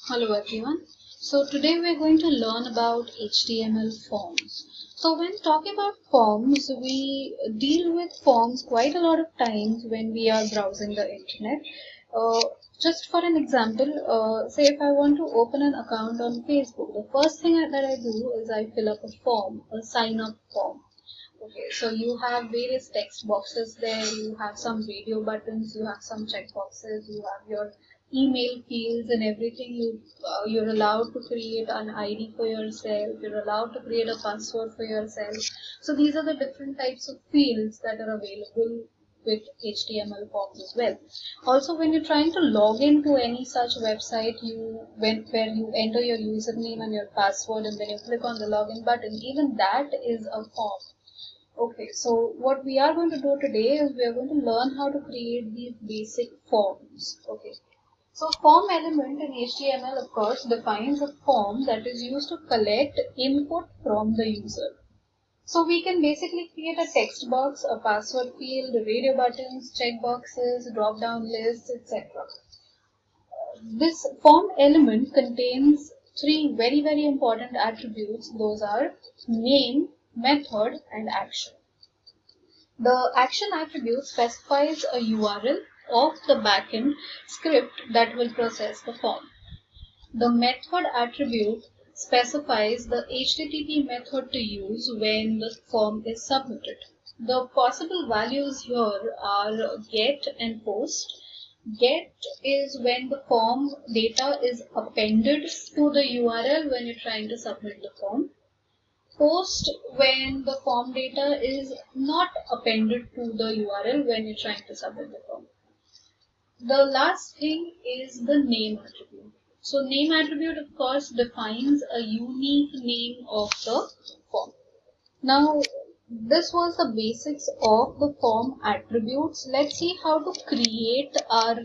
Hello everyone. So today we're going to learn about HTML forms. So when talking about forms, we deal with forms quite a lot of times when we are browsing the internet. Uh, just for an example, say if I want to open an account on Facebook, the first thing that I do is I fill up a form, a sign up form. Okay, so you have various text boxes there, you have some radio buttons, you have some check boxes, you have your email fields and everything. You're allowed to create an ID for yourself, you're allowed to create a password for yourself. So these are the different types of fields that are available with HTML forms as well. Also, when you're trying to log into any such website, where you enter your username and your password and then you click on the login button, even that is a form. Okay, so what we are going to do today is we are going to learn how to create these basic forms. Okay, so form element in HTML of course defines a form that is used to collect input from the user. So we can basically create a text box, a password field, radio buttons, check boxes, drop down lists, etc. This form element contains three very important attributes. Those are name, method, and action. The action attribute specifies a URL of the backend script that will process the form. The method attribute specifies the HTTP method to use when the form is submitted. The possible values here are get and post. Get is when the form data is appended to the URL when you're trying to submit the form. Post when the form data is not appended to the URL when you're trying to submit the form. The last thing is the name attribute. So name attribute of course defines a unique name of the form. Now this was the basics of the form attributes. Let's see how to create our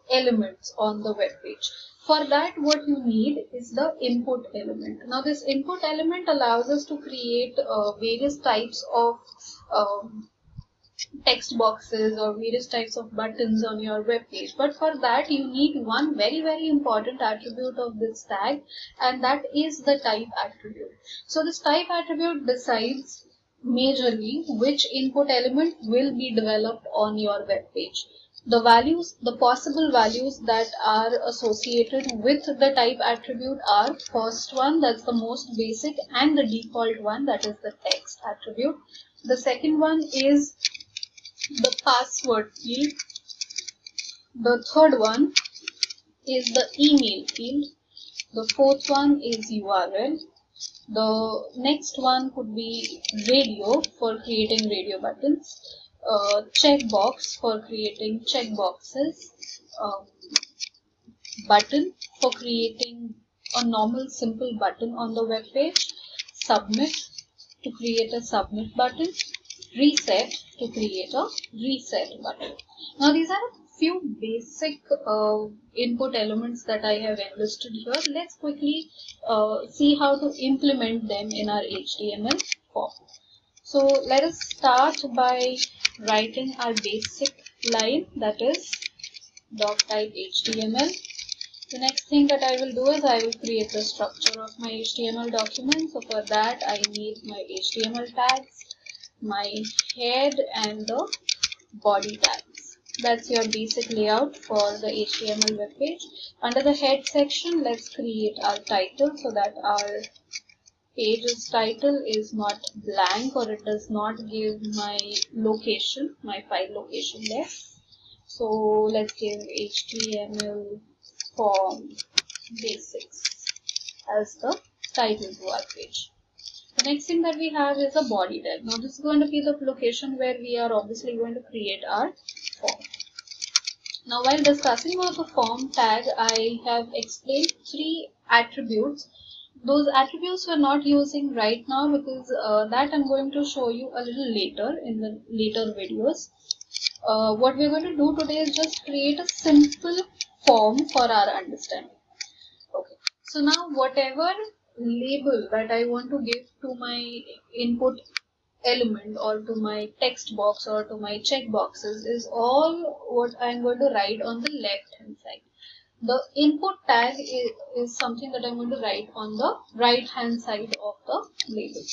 elements on the web page. For that, what you need is the input element. Now this input element allows us to create various types of um, text boxes or various types of buttons on your web page. But for that, you need one very important attribute of this tag, and that is the type attribute. So this type attribute decides majorly which input element will be developed on your web page. The possible values that are associated with the type attribute are first one, that's the most basic, and the default one, that is the text attribute. The second one is the password field. The third one is the email field. The fourth one is URL. The next one could be radio for creating radio buttons. Checkbox for creating check boxes. Button for creating a normal simple button on the web page. Submit to create a submit button. Reset to create a reset button. Now these are a few basic input elements that I have enlisted here. Let's quickly see how to implement them in our HTML form. So let us start by writing our basic line, that is doc type HTML. The next thing that I will do is I will create the structure of my HTML document. So for that I need my HTML tags, my head and the body tags. That's your basic layout for the HTML web page. Under the head section, let's create our title so that our page's title is not blank or it does not give my location, my file location there. So let's give HTML form basics as the title to our page. The next thing that we have is a body tag. Now this is going to be the location where we are obviously going to create our form. Now while discussing about the form tag, I have explained three attributes. Those attributes we're not using right now because that I'm going to show you a little later in the later videos. What we're going to do today is just create a simple form for our understanding. Okay, so now whatever label that I want to give to my input element or to my text box or to my check boxes is all what I'm going to write on the left hand side. the input tag is something that I'm going to write on the right hand side of the label.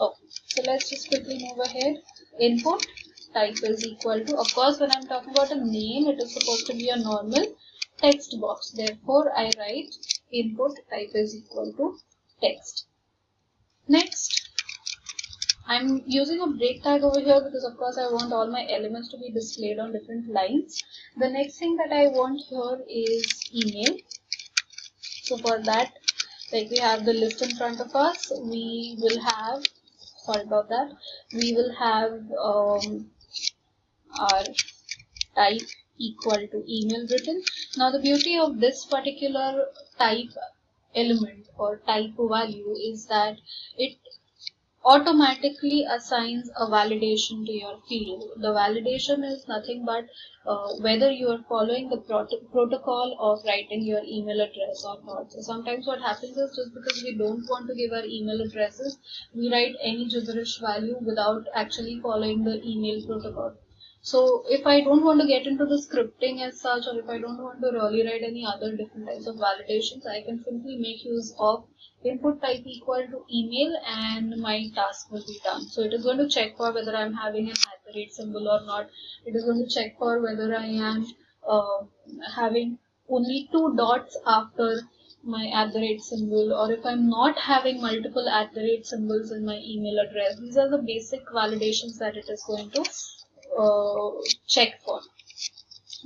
Okay, so let's just quickly move ahead. Input type is equal to, of course, when I'm talking about a name, it is supposed to be a normal text box. Therefore, I write input type is equal to text. Next, I'm using a break tag over here because of course I want all my elements to be displayed on different lines. The next thing that I want here is email. So for that, like we have the list in front of us, we will have, sorry about that, we will have our type equal to email written. Now the beauty of this particular type element or type value is that it automatically assigns a validation to your field. The validation is nothing but whether you are following the protocol of writing your email address or not. So sometimes what happens is just because we don't want to give our email addresses, we write any gibberish value without actually following the email protocol. So if I don't want to get into the scripting as such, or if I don't want to really write any other different types of validations, I can simply make use of input type equal to email and my task will be done. So it is going to check for whether I'm having an @ symbol or not. It is going to check for whether I am having only 2 dots after my @ symbol, or if I'm not having multiple @ symbols in my email address. These are the basic validations that it is going to check for.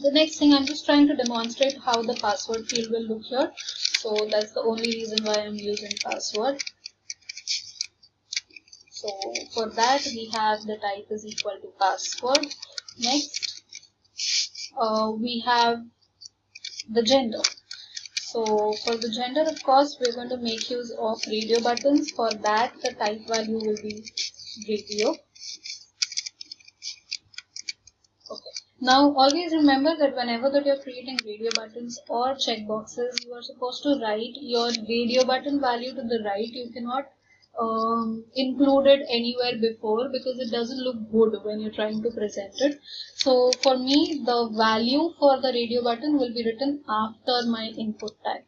The next thing, I'm just trying to demonstrate how the password field will look here. So that's the only reason why I'm using password. So for that, we have the type is equal to password. Next, we have the gender. So for the gender, of course, we're going to make use of radio buttons. For that, the type value will be radio. Okay. Now, always remember that whenever that you're creating radio buttons or checkboxes, you are supposed to write your radio button value to the right. You cannot include it anywhere before because it doesn't look good when you're trying to present it. So for me, the value for the radio button will be written after my input tag.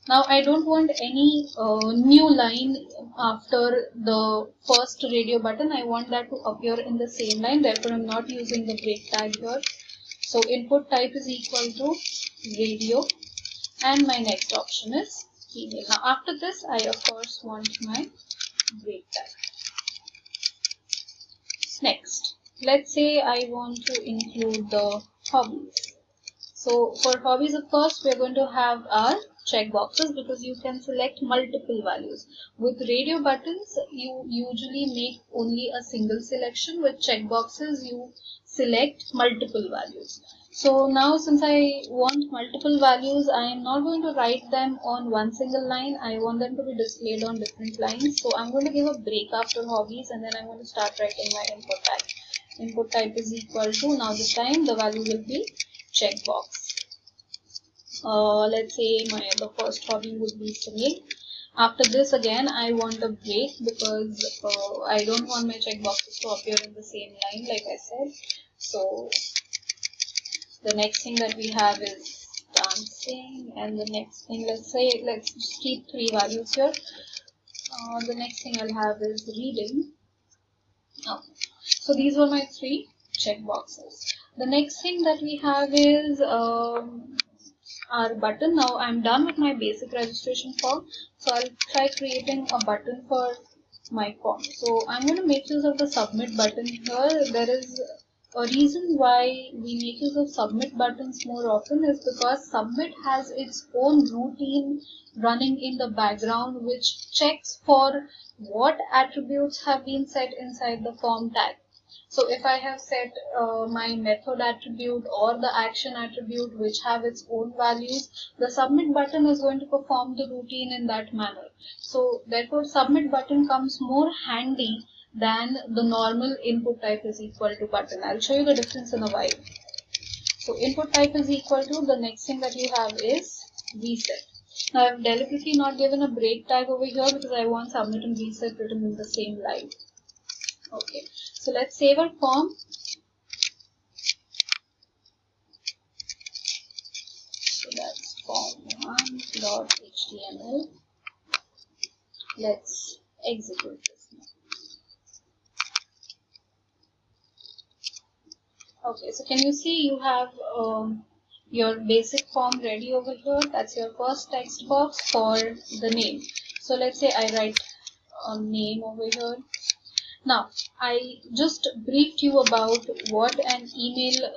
Now I don't want any new line after the first radio button. I want that to appear in the same line. Therefore, I'm not using the break tag here. So input type is equal to radio, and my next option is email. Now after this, I of course want my break tag. Next, let's say I want to include the hobbies. So for hobbies, of course, we're going to have our checkboxes because you can select multiple values. With radio buttons, you usually make only a single selection. With checkboxes, you select multiple values. So now since I want multiple values, I am not going to write them on one single line. I want them to be displayed on different lines. So I'm going to give a break after hobbies and then I'm going to start writing my input type. Input type is equal to, now this time the value will be checkbox. Let's say the first hobby would be singing. After this, again, I want a break because I don't want my checkboxes to appear in the same line, like I said. So the next thing that we have is dancing, and the next thing, let's just keep 3 values here. The next thing I'll have is reading. Okay. So these were my 3 checkboxes. The next thing that we have is our button. Now I'm done with my basic registration form, so I'll try creating a button for my form. So I'm going to make use of the submit button here. There is a reason why we make use of submit buttons more often is because submit has its own routine running in the background which checks for what attributes have been set inside the form tag. So if I have set my method attribute or the action attribute which have its own values, the submit button is going to perform the routine in that manner. So therefore submit button comes more handy than the normal input type is equal to button. I'll show you the difference in a while. So input type is equal to, the next thing that you have is reset. Now I've deliberately not given a break tag over here because I want submit and reset written in the same line. Okay, so let's save our form. So form1.html. Let's execute this now. Okay, so can you see you have your basic form ready over here? That's your first text box for the name. So let's say I write a name over here. Now, I just briefed you about what an email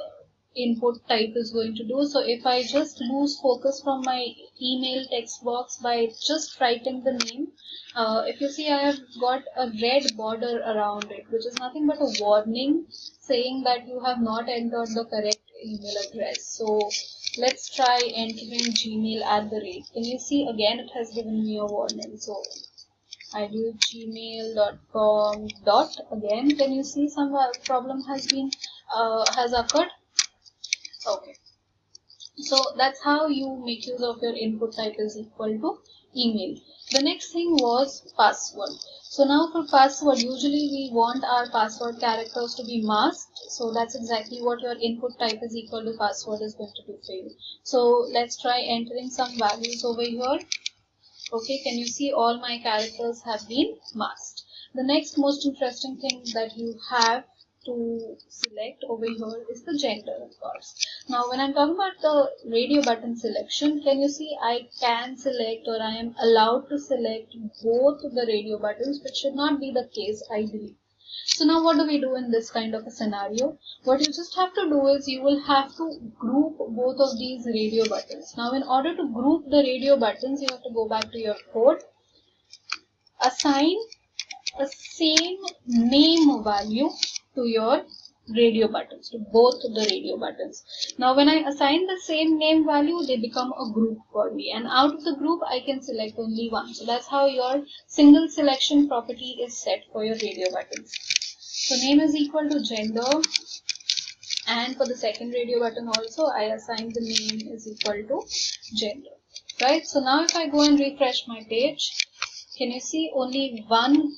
input type is going to do. So if I just lose focus from my email text box by just writing the name, if you see, I have got a red border around it, which is nothing but a warning saying that you have not entered the correct email address. So let's try entering Gmail @ Can you see, again it has given me a warning. So I do gmail.com dot. Again, can you see some problem has occurred? Okay. So that's how you make use of your input type is equal to email. The next thing was password. So now for password, usually we want our password characters to be masked. So that's exactly what your input type is equal to password is going to do for you. So let's try entering some values over here. Okay, can you see all my characters have been masked? The next most interesting thing that you have to select over here is the gender, of course. Now, when I'm talking about the radio button selection, can you see I can select, or I am allowed to select both the radio buttons, which should not be the case ideally. So now what do we do in this kind of a scenario? What you just have to do is you will have to group both of these radio buttons. Now in order to group the radio buttons, you have to go back to your code, assign a same name value to your radio buttons, to both the radio buttons. Now when I assign the same name value, they become a group for me, and out of the group I can select only one. So that's how your single selection property is set for your radio buttons. So name is equal to gender, and for the second radio button also I assign the name is equal to gender, right? So now if I go and refresh my page, can you see only one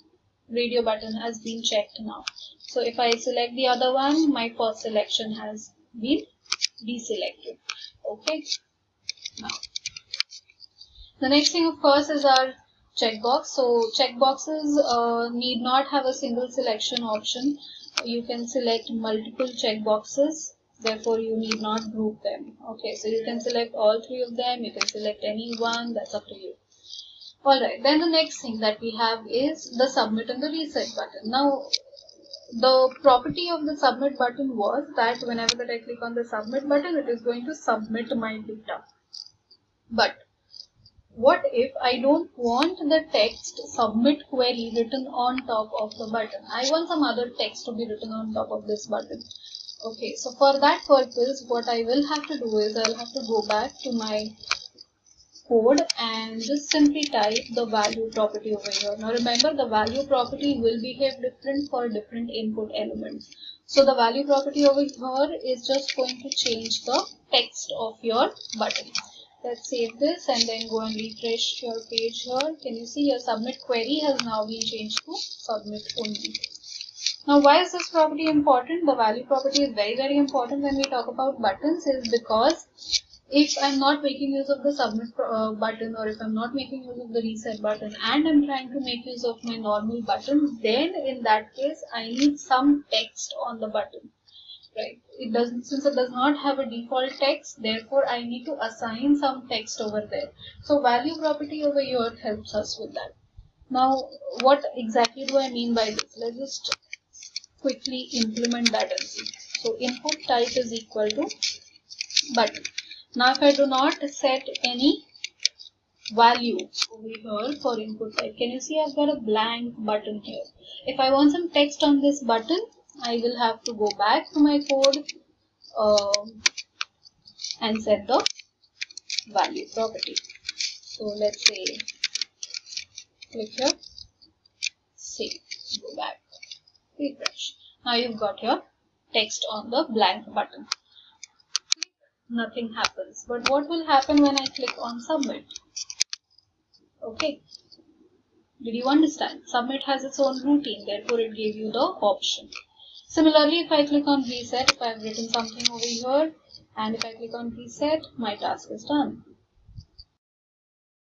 radio button has been checked now. So if I select the other one, my first selection has been deselected. Okay. Now, the next thing of course is our checkbox. So checkboxes need not have a single selection option. You can select multiple checkboxes. Therefore, you need not group them. Okay, so you can select all three of them. You can select any one. That's up to you. Alright, then the next thing that we have is the submit and the reset button. Now, the property of the submit button was that whenever that I click on the submit button, it is going to submit my data. But what if I don't want the text submit query written on top of the button? I want some other text to be written on top of this button. Okay, so for that purpose, what I will have to do is I'll have to go back to my code and just simply type the value property over here. Now remember, the value property will behave different for different input elements. So the value property over here is just going to change the text of your button. Let's save this and then go and refresh your page here. Can you see your submit query has now been changed to submit only. Now why is this property important? The value property is very, very important when we talk about buttons, is because if I'm not making use of the submit button, or if I'm not making use of the reset button and I'm trying to make use of my normal buttons, then in that case I need some text on the button, right? Since it does not have a default text, therefore I need to assign some text over there. So value property over here helps us with that. Now what exactly do I mean by this? Let's just quickly implement that and see. So input type is equal to button. Now if I do not set any value over here for input type, can you see I've got a blank button here. If I want some text on this button, I will have to go back to my code and set the value property. So let's say click here, save, go back, refresh. Now you've got your text on the blank button. Nothing happens. But what will happen when I click on submit? Okay. Did you understand? Submit has its own routine, therefore it gave you the option. Similarly, if I click on reset, if I have written something over here, and if I click on reset, my task is done.